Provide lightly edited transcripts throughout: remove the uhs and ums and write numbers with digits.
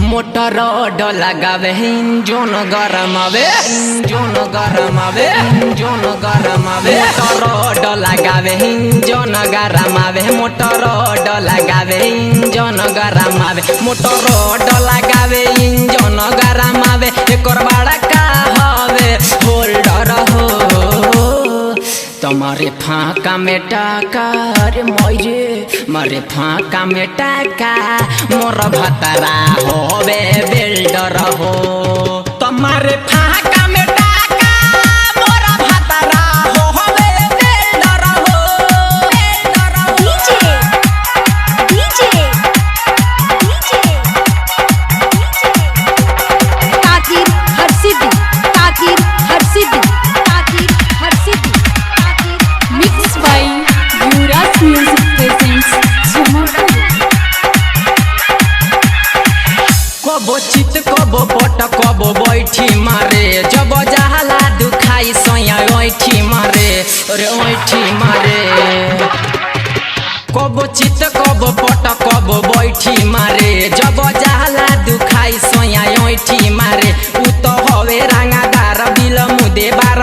motor लगावे engine गरम आवे इंजन गरम आवे इंजन गरम आवे मोटर लगावे इंजन गरम आवे मोटर लगावे इंजन गरम आवे मोटर लगावे इंजन गरम आवे एकर बड़ा का हवे होल्डर हो तुम्हारे फाका में टाका रे मोजे मारे फाका में टाका मोर भतरा होवे बिल्डर हो तुम्हारे फाका में टाका मोर भतरा होवे बिल्डर हो बिल्डर हो डीजे डीजे डीजे ताकीर हरसिद्धि ताकीर हरसिद्धि ताकीर Harsiddhi mix by Yuvraj music presents कबो चित कबो पट कबो बैठी मारे जब जहला दुखाई सोया ओठी मारे अरे ओठी मारे कबो चित कबो पट कबो बैठी मारे जब जहला दुखाई सोया ओठी मारे उ तो हवे रंगादार बिल मुदे बार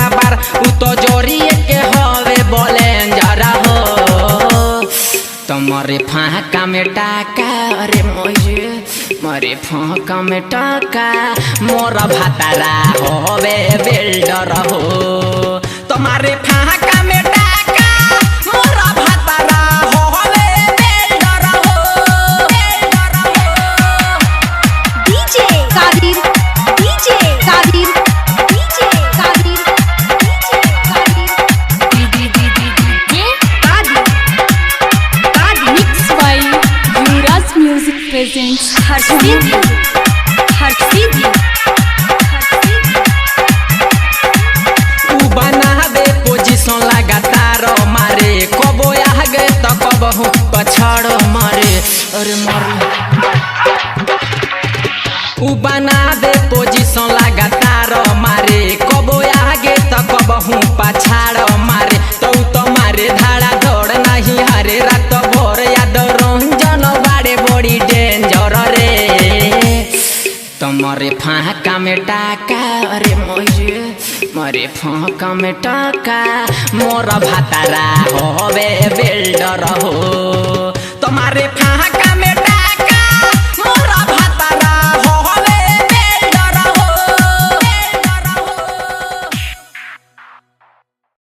उ तो जोरिए के हवे बोले जरा हो तुम्हारे फाका में टाका अरे मोजे मारे फाका में टाका मोर भतरा होवे बिल्डर हो तुम्हारे फाका में टाका मोर भतरा होवे बिल्डर हो बिल्डर हो DJ Kadir DJ Kadir DJ Kadir DJ Kadir mix by Yuvraj music presents Harsiddhi Harsiddhi उ बनावे पोजीशन लगातार मारे कबो आगे त कबहू पछाड़ मारे अरे मारे उ बनावे पोजीशन लगातार मारे कबो आगे त कबहू पछाड़ मारे तो मारे धाड़ा दौड़ नहीं हरे रात भोर याद रंजन बाड़े बड़ी डेंजर रे तुम्हारे फाका में टाका अरे मोजे मारे फाका में टाका मोर भतरा होवे बिल्डर हो